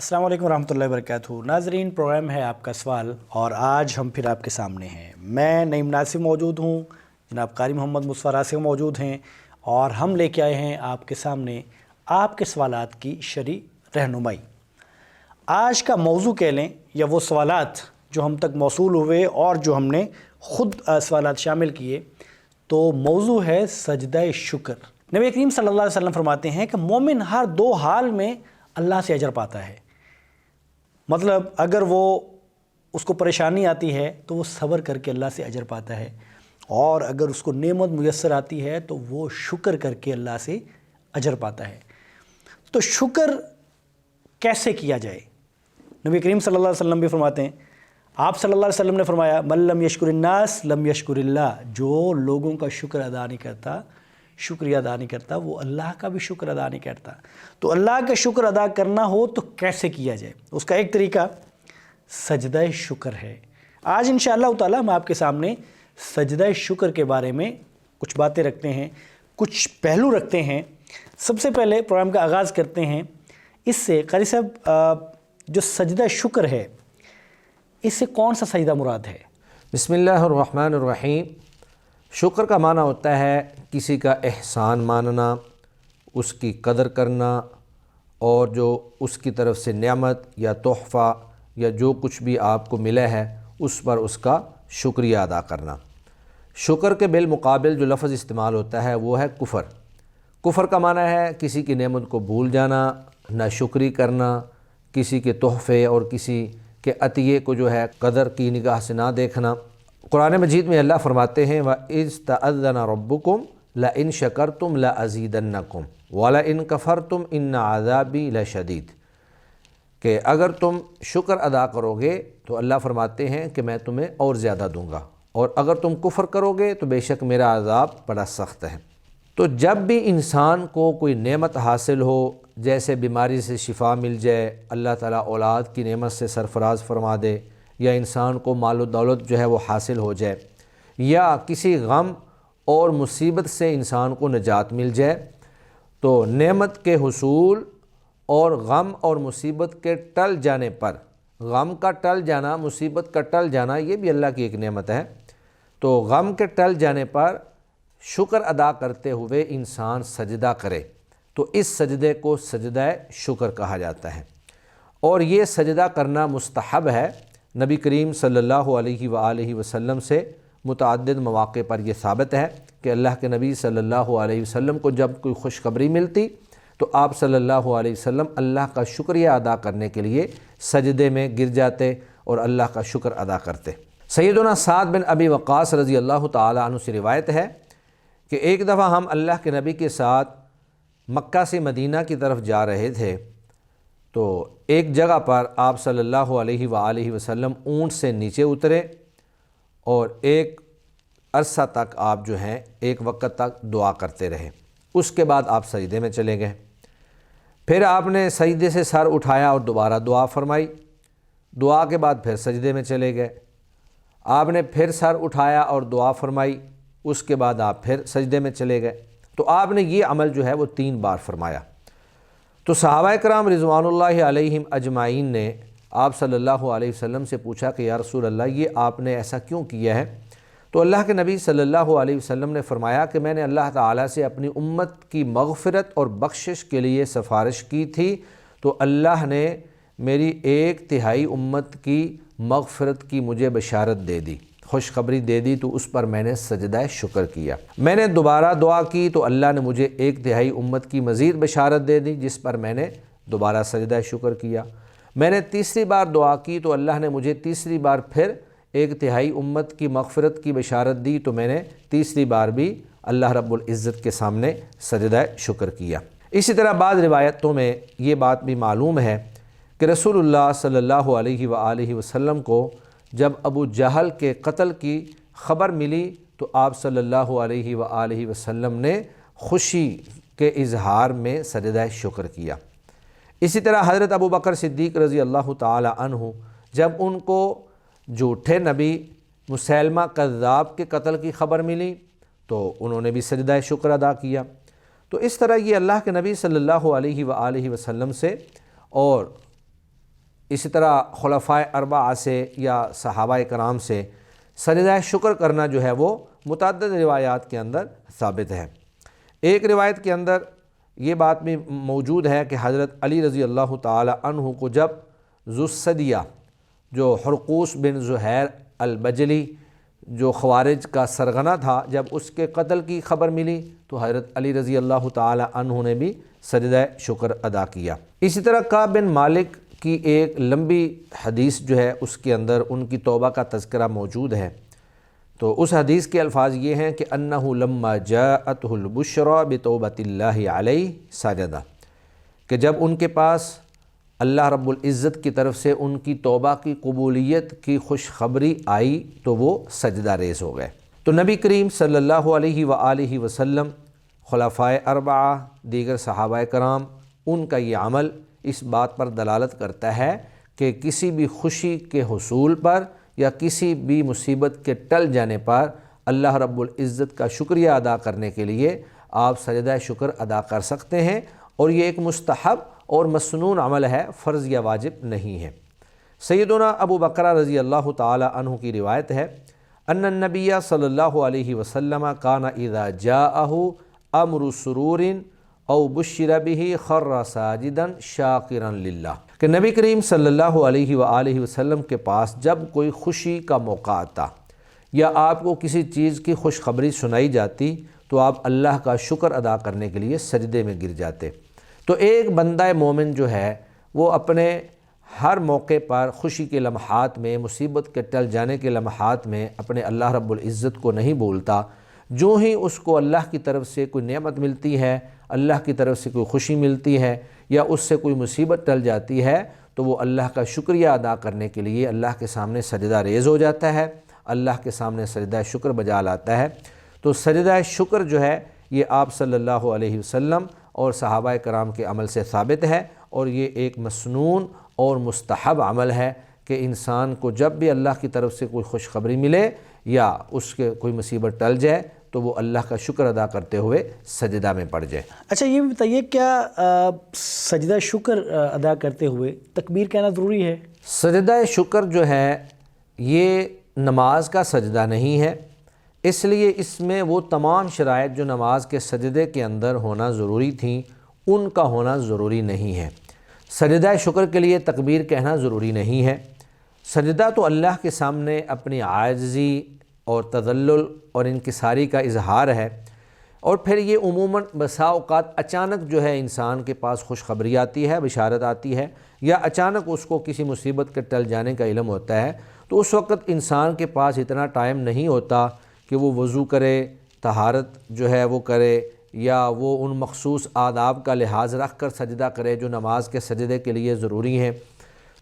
السلام علیکم ورحمۃ اللہ وبرکاتہ۔ ناظرین، پروگرام ہے آپ کا سوال اور آج ہم پھر آپ کے سامنے ہیں۔ میں نعیم ناصف موجود ہوں، جناب قاری محمد مصطفیٰ راسخ موجود ہیں اور ہم لے کے آئے ہیں آپ کے سامنے آپ کے سوالات کی شرعی رہنمائی۔ آج کا موضوع کہہ لیں یا وہ سوالات جو ہم تک موصول ہوئے اور جو ہم نے خود سوالات شامل کیے، تو موضوع ہے سجدہ شکر۔ نبی کریم صلی اللہ علیہ وسلم فرماتے ہیں کہ مومن ہر دو حال میں اللہ سے اجر پاتا ہے۔ مطلب اگر وہ اس کو پریشانی آتی ہے تو وہ صبر کر کے اللہ سے اجر پاتا ہے، اور اگر اس کو نعمت میسر آتی ہے تو وہ شکر کر کے اللہ سے اجر پاتا ہے۔ تو شکر کیسے کیا جائے؟ نبی کریم صلی اللہ علیہ وسلم بھی فرماتے ہیں، آپ صلی اللہ علیہ وسلم نے فرمایا من لم یشکر الناس لم یشکر اللہ، جو لوگوں کا شکر ادا نہیں کرتا، شکریہ ادا نہیں کرتا، وہ اللہ کا بھی شکر ادا نہیں کرتا۔ تو اللہ کا شکر ادا کرنا ہو تو کیسے کیا جائے؟ اس کا ایک طریقہ سجدہ شکر ہے۔ آج انشاءاللہ تعالی ہم آپ کے سامنے سجدہ شکر کے بارے میں کچھ باتیں رکھتے ہیں، کچھ پہلو رکھتے ہیں۔ سب سے پہلے پروگرام کا آغاز کرتے ہیں اس سے، قاری صاحب جو سجدہ شکر ہے اس سے کون سا سجدہ مراد ہے؟ بسم اللہ الرحمن الرحیم۔ شکر کا معنی ہوتا ہے کسی کا احسان ماننا، اس کی قدر کرنا، اور جو اس کی طرف سے نعمت یا تحفہ یا جو کچھ بھی آپ کو ملا ہے اس پر اس کا شکریہ ادا کرنا۔ شکر کے بالمقابل جو لفظ استعمال ہوتا ہے وہ ہے کفر۔ کفر کا معنی ہے کسی کی نعمت کو بھول جانا، ناشکری کرنا، کسی کے تحفے اور کسی کے عطیے کو جو ہے قدر کی نگاہ سے نہ دیکھنا۔ قرآن مجید میں اللہ فرماتے ہیں وَإِذْ تَأَذَّنَ رَبُّكُمْ لَإِن شَكَرْتُمْ لَأَزِيدَنَّكُمْ وَلَإِن كَفَرْتُمْ إِنَّ عَذَابِي لَشَدِيدٌ، کہ اگر تم شکر ادا کرو گے تو اللہ فرماتے ہیں کہ میں تمہیں اور زیادہ دوں گا، اور اگر تم کفر کرو گے تو بے شک میرا عذاب بڑا سخت ہے۔ تو جب بھی انسان کو کوئی نعمت حاصل ہو، جیسے بیماری سے شفا مل جائے، اللہ تعالیٰ اولاد کی نعمت سے سرفراز فرما دے، یا انسان کو مال و دولت جو ہے وہ حاصل ہو جائے، یا کسی غم اور مصیبت سے انسان کو نجات مل جائے، تو نعمت کے حصول اور غم اور مصیبت کے ٹل جانے پر، غم کا ٹل جانا، مصیبت کا ٹل جانا، یہ بھی اللہ کی ایک نعمت ہے۔ تو غم کے ٹل جانے پر شکر ادا کرتے ہوئے انسان سجدہ کرے تو اس سجدے کو سجدہ شکر کہا جاتا ہے، اور یہ سجدہ کرنا مستحب ہے۔ نبی کریم صلی اللہ علیہ وآلہ وسلم سے متعدد مواقع پر یہ ثابت ہے کہ اللہ کے نبی صلی اللہ علیہ وسلم کو جب کوئی خوشخبری ملتی تو آپ صلی اللہ علیہ وسلم اللہ کا شکریہ ادا کرنے کے لیے سجدے میں گر جاتے اور اللہ کا شکر ادا کرتے۔ سیدنا سعد بن ابی وقاص رضی اللہ تعالی عنہ سے روایت ہے کہ ایک دفعہ ہم اللہ کے نبی کے ساتھ مکہ سے مدینہ کی طرف جا رہے تھے، تو ایک جگہ پر آپ صلی اللہ علیہ وآلہ وسلم اونٹ سے نیچے اترے، اور ایک عرصہ تک آپ جو ہیں ایک وقت تک دعا کرتے رہے۔ اس کے بعد آپ سجدے میں چلے گئے، پھر آپ نے سجدے سے سر اٹھایا اور دوبارہ دعا فرمائی، دعا کے بعد پھر سجدے میں چلے گئے، آپ نے پھر سر اٹھایا اور دعا فرمائی، اس کے بعد آپ پھر سجدے میں چلے گئے۔ تو آپ نے یہ عمل جو ہے وہ 3 بار فرمایا۔ تو صحابہ کرام رضوان اللہ علیہم اجمعین نے آپ صلی اللہ علیہ وسلم سے پوچھا کہ یا رسول اللہ، یہ آپ نے ایسا کیوں کیا ہے؟ تو اللہ کے نبی صلی اللہ علیہ وسلم نے فرمایا کہ میں نے اللہ تعالیٰ سے اپنی امت کی مغفرت اور بخشش کے لیے سفارش کی تھی، تو اللہ نے میری 1/3 امت کی مغفرت کی مجھے بشارت دے دی، خوشخبری دے دی، تو اس پر میں نے سجدہ شکر کیا۔ میں نے دوبارہ دعا کی تو اللہ نے مجھے 1/3 امت کی مزید بشارت دے دی، جس پر میں نے دوبارہ سجدہ شکر کیا۔ میں نے تیسری بار دعا کی تو اللہ نے مجھے تیسری بار پھر 1/3 امت کی مغفرت کی بشارت دی، تو میں نے تیسری بار بھی اللہ رب العزت کے سامنے سجدہ شکر کیا۔ اسی طرح بعض روایتوں میں یہ بات بھی معلوم ہے کہ رسول اللہ صلی اللہ علیہ وآلہ وسلم کو جب ابو جہل کے قتل کی خبر ملی تو آپ صلی اللہ علیہ وآلہ وسلم نے خوشی کے اظہار میں سجدہ شکر کیا۔ اسی طرح حضرت ابو بکر صدیق رضی اللہ تعالی عنہ جب ان کو جھوٹے نبی مسیلمہ کذاب کے قتل کی خبر ملی تو انہوں نے بھی سجدہ شکر ادا کیا۔ تو اس طرح یہ اللہ کے نبی صلی اللہ علیہ وآلہ وسلم سے اور اسی طرح خلفائے اربعہ سے یا صحابہ کرام سے سجدہ شکر کرنا جو ہے وہ متعدد روایات کے اندر ثابت ہے۔ ایک روایت کے اندر یہ بات بھی موجود ہے کہ حضرت علی رضی اللہ تعالی عنہ کو جب ذو الصدیہ جو حرقوس بن زہیر البجلی جو خوارج کا سرغنہ تھا، جب اس کے قتل کی خبر ملی تو حضرت علی رضی اللہ تعالی عنہ نے بھی سجدہ شکر ادا کیا۔ اسی طرح کعب بن مالک کی ایک لمبی حدیث جو ہے اس کے اندر ان کی توبہ کا تذکرہ موجود ہے، تو اس حدیث کے الفاظ یہ ہیں کہ انہ لما جاءتہ البشری بتوبۃ اللہ علیہ سجدہ، کہ جب ان کے پاس اللہ رب العزت کی طرف سے ان کی توبہ کی قبولیت کی خوشخبری آئی تو وہ سجدہ ریز ہو گئے۔ تو نبی کریم صلی اللہ علیہ وآلہ وسلم، خلفائے اربعہ، دیگر صحابہ کرام، ان کا یہ عمل اس بات پر دلالت کرتا ہے کہ کسی بھی خوشی کے حصول پر یا کسی بھی مصیبت کے ٹل جانے پر اللہ رب العزت کا شکریہ ادا کرنے کے لیے آپ سجدہ شکر ادا کر سکتے ہیں، اور یہ ایک مستحب اور مسنون عمل ہے، فرض یا واجب نہیں ہے۔ سیدنا ابو بکر رضی اللہ تعالی عنہ کی روایت ہے ان النبی صلی اللہ علیہ وسلم کان اذا جاءہ امر سرور او بشر به خر ساجدا شاکرا للہ، کہ نبی کریم صلی اللہ علیہ وآلہ وسلم کے پاس جب کوئی خوشی کا موقع آتا یا آپ کو کسی چیز کی خوشخبری سنائی جاتی تو آپ اللہ کا شکر ادا کرنے کے لیے سجدے میں گر جاتے۔ تو ایک بندہ مومن جو ہے وہ اپنے ہر موقع پر خوشی کے لمحات میں، مصیبت کے ٹل جانے کے لمحات میں اپنے اللہ رب العزت کو نہیں بھولتا۔ جو ہی اس کو اللہ کی طرف سے کوئی نعمت ملتی ہے، اللہ کی طرف سے کوئی خوشی ملتی ہے یا اس سے کوئی مصیبت ٹل جاتی ہے تو وہ اللہ کا شکریہ ادا کرنے کے لیے اللہ کے سامنے سجدہ ریز ہو جاتا ہے، اللہ کے سامنے سجدہ شکر بجا لاتا ہے۔ تو سجدہ شکر جو ہے یہ آپ صلی اللہ علیہ وسلم اور صحابہ کرام کے عمل سے ثابت ہے، اور یہ ایک مسنون اور مستحب عمل ہے کہ انسان کو جب بھی اللہ کی طرف سے کوئی خوشخبری ملے یا اس کے کوئی مصیبت ٹل جائے تو وہ اللہ کا شکر ادا کرتے ہوئے سجدہ میں پڑ جائے۔ اچھا یہ بھی بتائیے، کیا سجدہ شکر ادا کرتے ہوئے تکبیر کہنا ضروری ہے؟ سجدہ شکر جو ہے یہ نماز کا سجدہ نہیں ہے، اس لیے اس میں وہ تمام شرائط جو نماز کے سجدے کے اندر ہونا ضروری تھیں ان کا ہونا ضروری نہیں ہے۔ سجدہ شکر کے لیے تکبیر کہنا ضروری نہیں ہے۔ سجدہ تو اللہ کے سامنے اپنی عاجزی اور تذلل اور انکساری کا اظہار ہے، اور پھر یہ عموماً بسا اوقات اچانک جو ہے انسان کے پاس خوشخبری آتی ہے، بشارت آتی ہے، یا اچانک اس کو کسی مصیبت کے ٹل جانے کا علم ہوتا ہے، تو اس وقت انسان کے پاس اتنا ٹائم نہیں ہوتا کہ وہ وضو کرے، طہارت جو ہے وہ کرے، یا وہ ان مخصوص آداب کا لحاظ رکھ کر سجدہ کرے جو نماز کے سجدے کے لیے ضروری ہیں۔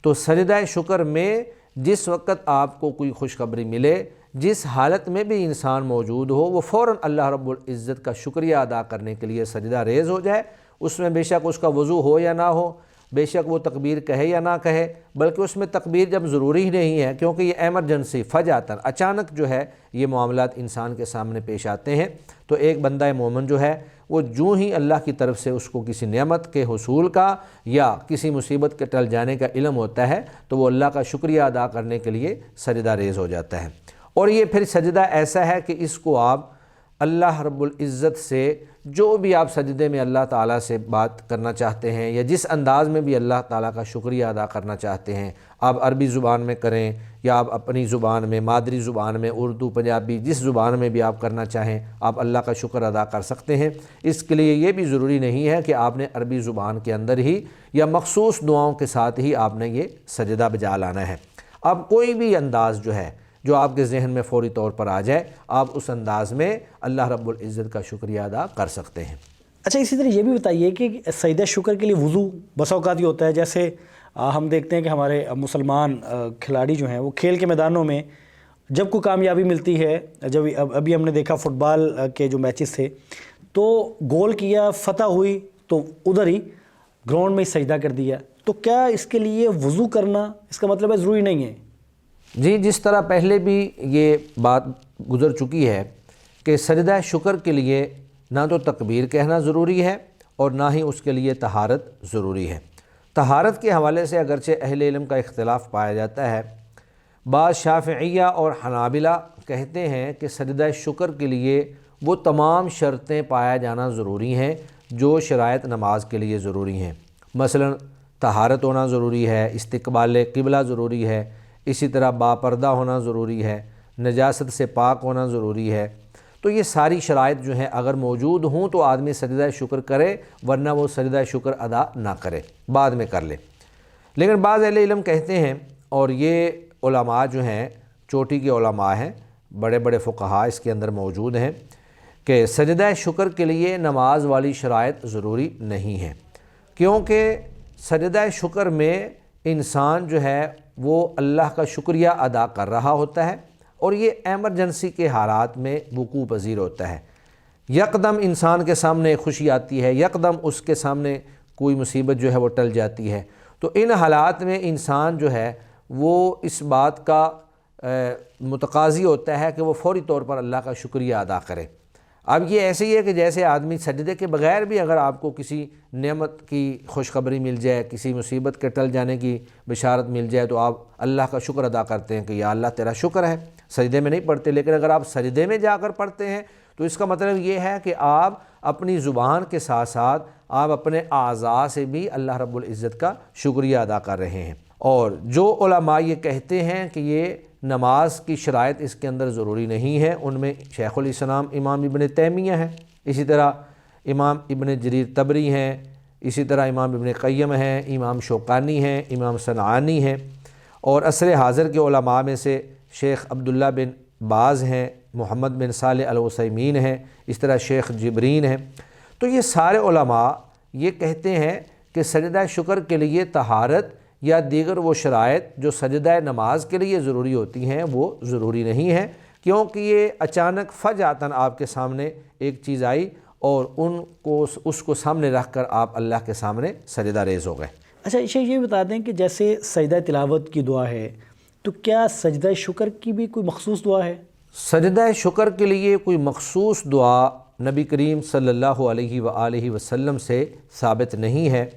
تو سجدہ شکر میں جس وقت آپ کو کوئی خوشخبری ملے، جس حالت میں بھی انسان موجود ہو، وہ فوراً اللہ رب العزت کا شکریہ ادا کرنے کے لیے سجدہ ریز ہو جائے۔ اس میں بے شک اس کا وضو ہو یا نہ ہو، بے شک وہ تکبیر کہے یا نہ کہے، بلکہ اس میں تکبیر جب ضروری ہی نہیں ہے، کیونکہ یہ ایمرجنسی فجأتاً اچانک جو ہے یہ معاملات انسان کے سامنے پیش آتے ہیں، تو ایک بندہ مومن جو ہے وہ جو ہی اللہ کی طرف سے اس کو کسی نعمت کے حصول کا یا کسی مصیبت کے ٹل جانے کا علم ہوتا ہے تو وہ اللہ کا شکریہ ادا کرنے کے لیے سجدہ ریز ہو جاتا ہے۔ اور یہ پھر سجدہ ایسا ہے کہ اس کو آپ اللہ رب العزت سے جو بھی آپ سجدے میں اللہ تعالیٰ سے بات کرنا چاہتے ہیں یا جس انداز میں بھی اللہ تعالیٰ کا شکریہ ادا کرنا چاہتے ہیں، آپ عربی زبان میں کریں یا آپ اپنی زبان میں، مادری زبان میں، اردو، پنجابی، جس زبان میں بھی آپ کرنا چاہیں آپ اللہ کا شکر ادا کر سکتے ہیں۔ اس کے لیے یہ بھی ضروری نہیں ہے کہ آپ نے عربی زبان کے اندر ہی یا مخصوص دعاؤں کے ساتھ ہی آپ نے یہ سجدہ بجا لانا ہے۔ اب کوئی بھی انداز جو ہے جو آپ کے ذہن میں فوری طور پر آ جائے، آپ اس انداز میں اللہ رب العزت کا شکریہ ادا کر سکتے ہیں۔ اچھا اسی طرح یہ بھی بتائیے کہ سجدہ شکر کے لیے وضو بسا اوقات یہ ہوتا ہے، جیسے ہم دیکھتے ہیں کہ ہمارے مسلمان کھلاڑی جو ہیں وہ کھیل کے میدانوں میں جب کوئی کامیابی ملتی ہے، جب ابھی ہم نے دیکھا فٹ بال کے جو میچز تھے تو گول کیا، فتح ہوئی تو ادھر ہی گراؤنڈ میں ہی سجدہ کر دیا، تو کیا اس کے لیے وضو کرنا اس کا مطلب ہے ضروری نہیں ہے؟ جی، جس طرح پہلے بھی یہ بات گزر چکی ہے کہ سجدہ شکر کے لیے نہ تو تکبیر کہنا ضروری ہے اور نہ ہی اس کے لیے طہارت ضروری ہے۔ طہارت کے حوالے سے اگرچہ اہل علم کا اختلاف پایا جاتا ہے، بعض شافعیہ اور حنابلہ کہتے ہیں کہ سجدہ شکر کے لیے وہ تمام شرطیں پایا جانا ضروری ہیں جو شرائط نماز کے لیے ضروری ہیں۔ مثلا طہارت ہونا ضروری ہے، استقبال قبلہ ضروری ہے، اسی طرح باپردہ ہونا ضروری ہے، نجاست سے پاک ہونا ضروری ہے۔ تو یہ ساری شرائط جو ہیں اگر موجود ہوں تو آدمی سجدہ شکر کرے، ورنہ وہ سجدہ شکر ادا نہ کرے، بعد میں کر لے۔ لیکن بعض اہل علم کہتے ہیں، اور یہ علماء جو ہیں چوٹی کے علماء ہیں، بڑے بڑے فقہاء اس کے اندر موجود ہیں، کہ سجدہ شکر کے لیے نماز والی شرائط ضروری نہیں ہے، کیونکہ سجدہ شکر میں انسان جو ہے وہ اللہ کا شکریہ ادا کر رہا ہوتا ہے، اور یہ ایمرجنسی کے حالات میں وقوع پذیر ہوتا ہے۔ یکدم انسان کے سامنے خوشی آتی ہے، یکدم اس کے سامنے کوئی مصیبت جو ہے وہ ٹل جاتی ہے، تو ان حالات میں انسان جو ہے وہ اس بات کا متقاضی ہوتا ہے کہ وہ فوری طور پر اللہ کا شکریہ ادا کرے۔ اب یہ ایسے ہی ہے کہ جیسے آدمی سجدے کے بغیر بھی اگر آپ کو کسی نعمت کی خوشخبری مل جائے، کسی مصیبت کے ٹل جانے کی بشارت مل جائے، تو آپ اللہ کا شکر ادا کرتے ہیں کہ یا اللہ تیرا شکر ہے۔ سجدے میں نہیں پڑھتے، لیکن اگر آپ سجدے میں جا کر پڑھتے ہیں تو اس کا مطلب یہ ہے کہ آپ اپنی زبان کے ساتھ ساتھ آپ اپنے اعضاء سے بھی اللہ رب العزت کا شکریہ ادا کر رہے ہیں۔ اور جو علماء یہ کہتے ہیں کہ یہ نماز کی شرائط اس کے اندر ضروری نہیں ہے، ان میں شیخ الاسلام امام ابن تیمیہ ہیں، اسی طرح امام ابن جریر طبری ہیں، اسی طرح امام ابن قیم ہیں، امام شوکانی ہیں، امام صنعانی ہیں، اور عصر حاضر کے علماء میں سے شیخ عبداللہ بن باز ہیں، محمد بن صالح العثیمین ہیں، اس طرح شیخ جبرین ہیں۔ تو یہ سارے علماء یہ کہتے ہیں کہ سجدہ شکر کے لیے طہارت یا دیگر وہ شرائط جو سجدہ نماز کے لیے ضروری ہوتی ہیں وہ ضروری نہیں ہیں، کیونکہ یہ اچانک فجأتاً آپ کے سامنے ایک چیز آئی اور اس کو سامنے رکھ کر آپ اللہ کے سامنے سجدہ ریز ہو گئے۔ اچھا شیخ یہ بتا دیں کہ جیسے سجدہ تلاوت کی دعا ہے، تو کیا سجدہ شکر کی بھی کوئی مخصوص دعا ہے؟ سجدہ شکر کے لیے کوئی مخصوص دعا نبی کریم صلی اللہ علیہ وآلہ وسلم سے ثابت نہیں ہے۔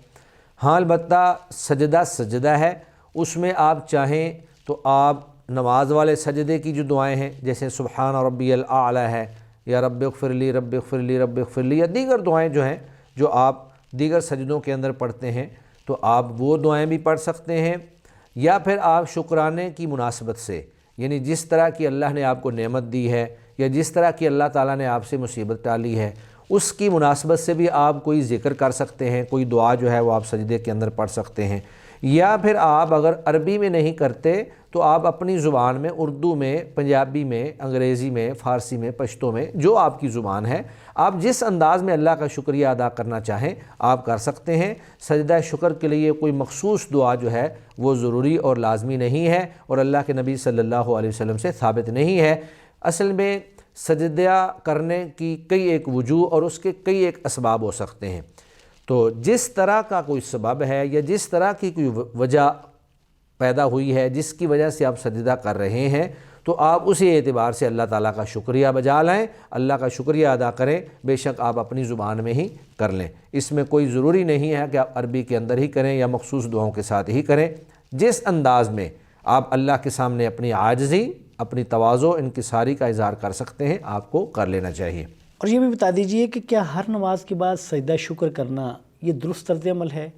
ہاں البتہ سجدہ سجدہ ہے، اس میں آپ چاہیں تو آپ نماز والے سجدے کی جو دعائیں ہیں جیسے سبحان ربی الاعلی ہے، یا رب اغفر لی رب اغفر لی رب اغفر لی، یا دیگر دعائیں جو ہیں جو آپ دیگر سجدوں کے اندر پڑھتے ہیں، تو آپ وہ دعائیں بھی پڑھ سکتے ہیں، یا پھر آپ شکرانے کی مناسبت سے، یعنی جس طرح کی اللہ نے آپ کو نعمت دی ہے یا جس طرح کی اللہ تعالیٰ نے آپ سے مصیبت ٹالی ہے، اس کی مناسبت سے بھی آپ کوئی ذکر کر سکتے ہیں، کوئی دعا جو ہے وہ آپ سجدے کے اندر پڑھ سکتے ہیں، یا پھر آپ اگر عربی میں نہیں کرتے تو آپ اپنی زبان میں، اردو میں، پنجابی میں، انگریزی میں، فارسی میں، پشتو میں، جو آپ کی زبان ہے، آپ جس انداز میں اللہ کا شکریہ ادا کرنا چاہیں آپ کر سکتے ہیں۔ سجدہ شکر کے لیے کوئی مخصوص دعا جو ہے وہ ضروری اور لازمی نہیں ہے، اور اللہ کے نبی صلی اللہ علیہ وسلم سے ثابت نہیں ہے۔ اصل میں سجدہ کرنے کی کئی ایک وجوہ اور اس کے کئی ایک اسباب ہو سکتے ہیں، تو جس طرح کا کوئی سبب ہے یا جس طرح کی کوئی وجہ پیدا ہوئی ہے جس کی وجہ سے آپ سجدہ کر رہے ہیں، تو آپ اسی اعتبار سے اللہ تعالیٰ کا شکریہ بجا لائیں، اللہ کا شکریہ ادا کریں، بے شک آپ اپنی زبان میں ہی کر لیں۔ اس میں کوئی ضروری نہیں ہے کہ آپ عربی کے اندر ہی کریں یا مخصوص دعاؤں کے ساتھ ہی کریں، جس انداز میں آپ اللہ کے سامنے اپنی عاجزی، اپنی تواضع، انکساری کا اظہار کر سکتے ہیں، آپ کو کر لینا چاہیے۔ اور یہ بھی بتا دیجئے کہ کیا ہر نماز کے بعد سجدہ شکر کرنا یہ درست طرز عمل ہے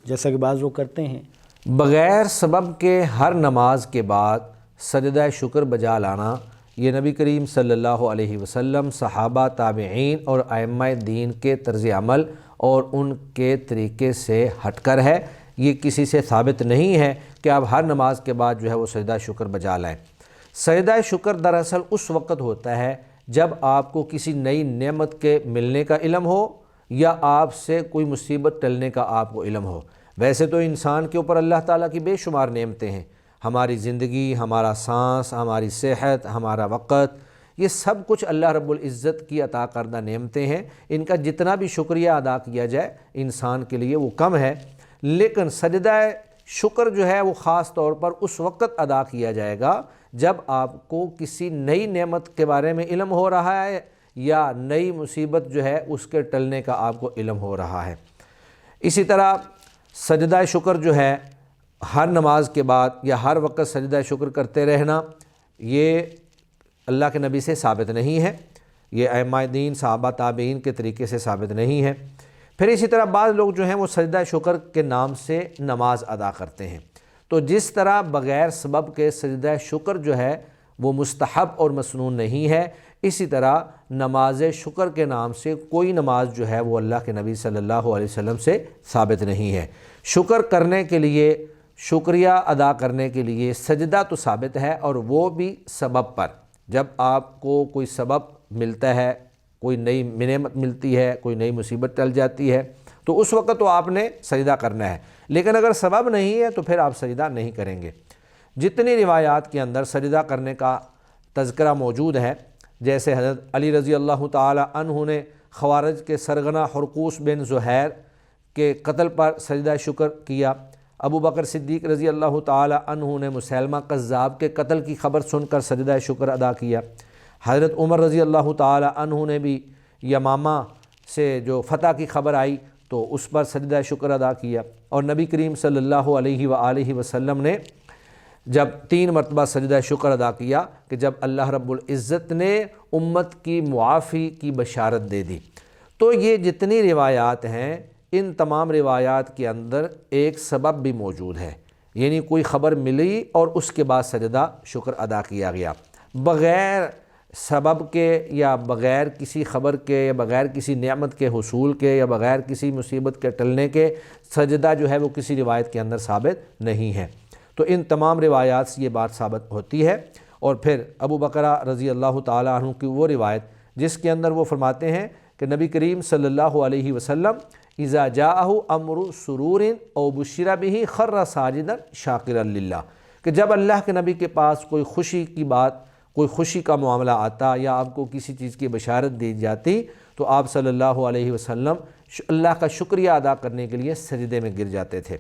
جیسا کہ بعض لوگ کرتے ہیں؟ بغیر سبب کے ہر نماز کے بعد سجدہ شکر بجا لانا یہ نبی کریم صلی اللہ علیہ وسلم، صحابہ، تابعین اور ائمہ دین کے طرز عمل اور ان کے طریقے سے ہٹ کر ہے۔ یہ کسی سے ثابت نہیں ہے کہ آپ ہر نماز کے بعد جو ہے وہ سجدہ شکر بجا لائیں۔ سجدہ شکر دراصل اس وقت ہوتا ہے جب آپ کو کسی نئی نعمت کے ملنے کا علم ہو یا آپ سے کوئی مصیبت ٹلنے کا آپ کو علم ہو۔ ویسے تو انسان کے اوپر اللہ تعالیٰ کی بے شمار نعمتیں ہیں، ہماری زندگی، ہمارا سانس، ہماری صحت، ہمارا وقت، یہ سب کچھ اللہ رب العزت کی عطا کردہ نعمتیں ہیں، ان کا جتنا بھی شکریہ ادا کیا جائے انسان کے لیے وہ کم ہے۔ لیکن سجدہ شکر جو ہے وہ خاص طور پر اس وقت ادا کیا جائے گا جب آپ کو کسی نئی نعمت کے بارے میں علم ہو رہا ہے یا نئی مصیبت جو ہے اس کے ٹلنے کا آپ کو علم ہو رہا ہے۔ اسی طرح سجدہ شکر جو ہے ہر نماز کے بعد یا ہر وقت سجدہ شکر کرتے رہنا، یہ اللہ کے نبی سے ثابت نہیں ہے، یہ ائمہ دین صحابہ تابعین کے طریقے سے ثابت نہیں ہے۔ پھر اسی طرح بعض لوگ جو ہیں وہ سجدہ شکر کے نام سے نماز ادا کرتے ہیں، تو جس طرح بغیر سبب کے سجدہ شکر جو ہے وہ مستحب اور مسنون نہیں ہے، اسی طرح نماز شکر کے نام سے کوئی نماز جو ہے وہ اللہ کے نبی صلی اللہ علیہ وسلم سے ثابت نہیں ہے۔ شکر کرنے کے لیے، شکریہ ادا کرنے کے لیے سجدہ تو ثابت ہے، اور وہ بھی سبب پر۔ جب آپ کو کوئی سبب ملتا ہے، کوئی نئی نعمت ملتی ہے، کوئی نئی مصیبت ٹل جاتی ہے، تو اس وقت تو آپ نے سجدہ کرنا ہے، لیکن اگر سبب نہیں ہے تو پھر آپ سجدہ نہیں کریں گے۔ جتنی روایات کے اندر سجدہ کرنے کا تذکرہ موجود ہے، جیسے حضرت علی رضی اللہ تعالی عنہ نے خوارج کے سرغنہ حرقوس بن زہیر کے قتل پر سجدہ شکر کیا، ابو بکر صدیق رضی اللہ تعالی عنہ نے مسیلمہ کذاب کے قتل کی خبر سن کر سجدہ شکر ادا کیا، حضرت عمر رضی اللہ تعالی عنہ نے بھی یمامہ سے جو فتح کی خبر آئی تو اس پر سجدہ شکر ادا کیا، اور نبی کریم صلی اللہ علیہ وآلہ وسلم نے جب 3 مرتبہ سجدہ شکر ادا کیا کہ جب اللہ رب العزت نے امت کی معافی کی بشارت دے دی۔ تو یہ جتنی روایات ہیں، ان تمام روایات کے اندر ایک سبب بھی موجود ہے، یعنی کوئی خبر ملی اور اس کے بعد سجدہ شکر ادا کیا گیا۔ بغیر سبب کے یا بغیر کسی خبر کے یا بغیر کسی نعمت کے حصول کے یا بغیر کسی مصیبت کے ٹلنے کے سجدہ جو ہے وہ کسی روایت کے اندر ثابت نہیں ہے۔ تو ان تمام روایات سے یہ بات ثابت ہوتی ہے۔ اور پھر ابو بکرہ رضی اللہ تعالیٰ عنہ کی وہ روایت جس کے اندر وہ فرماتے ہیں کہ نبی کریم صلی اللہ علیہ وسلم اذا جاءہ امر سرور او بشر بہ خر ساجدا شاکرا للہ، کہ جب اللہ کے نبی کے پاس کوئی خوشی کی بات، کوئی خوشی کا معاملہ آتا یا آپ کو کسی چیز کی بشارت دی جاتی تو آپ صلی اللہ علیہ وسلم اللہ کا شکریہ ادا کرنے کے لیے سجدے میں گر جاتے تھے۔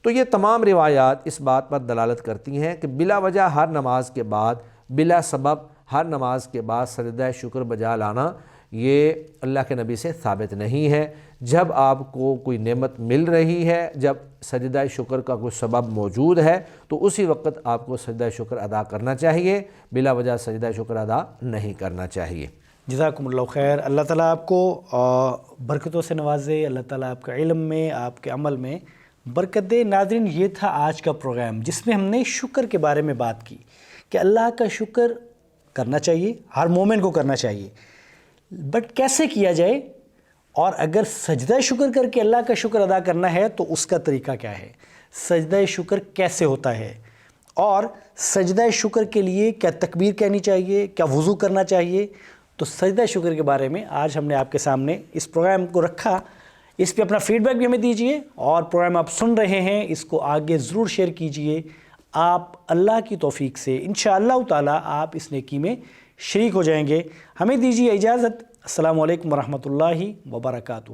تو یہ تمام روایات اس بات پر دلالت کرتی ہیں کہ بلا وجہ ہر نماز کے بعد، بلا سبب ہر نماز کے بعد سجدہ شکر بجا لانا یہ اللہ کے نبی سے ثابت نہیں ہے۔ جب آپ کو کوئی نعمت مل رہی ہے، جب سجدہ شکر کا کوئی سبب موجود ہے تو اسی وقت آپ کو سجدہ شکر ادا کرنا چاہیے، بلا وجہ سجدہ شکر ادا نہیں کرنا چاہیے۔ جزاکم اللہ خیر۔ اللہ تعالیٰ آپ کو برکتوں سے نوازے، اللہ تعالیٰ آپ کے علم میں، آپ کے عمل میں برکت دے۔ ناظرین، یہ تھا آج کا پروگرام جس میں ہم نے شکر کے بارے میں بات کی کہ اللہ کا شکر کرنا چاہیے، ہر مومن کو کرنا چاہیے، بٹ کیسے کیا جائے، اور اگر سجدہ شکر کر کے اللہ کا شکر ادا کرنا ہے تو اس کا طریقہ کیا ہے، سجدہ شکر کیسے ہوتا ہے، اور سجدہ شکر کے لیے کیا تکبیر کہنی چاہیے، کیا وضو کرنا چاہیے۔ تو سجدہ شکر کے بارے میں آج ہم نے آپ کے سامنے اس پروگرام کو رکھا۔ اس پہ اپنا فیڈ بیک بھی ہمیں دیجئے، اور پروگرام آپ سن رہے ہیں اس کو آگے ضرور شیئر کیجئے۔ آپ اللہ کی توفیق سے انشاءاللہ تعالی آپ اس نیکی میں شریک ہو جائیں گے۔ ہمیں دیجیے اجازت۔ السلام علیکم ورحمۃ اللہ وبرکاتہ۔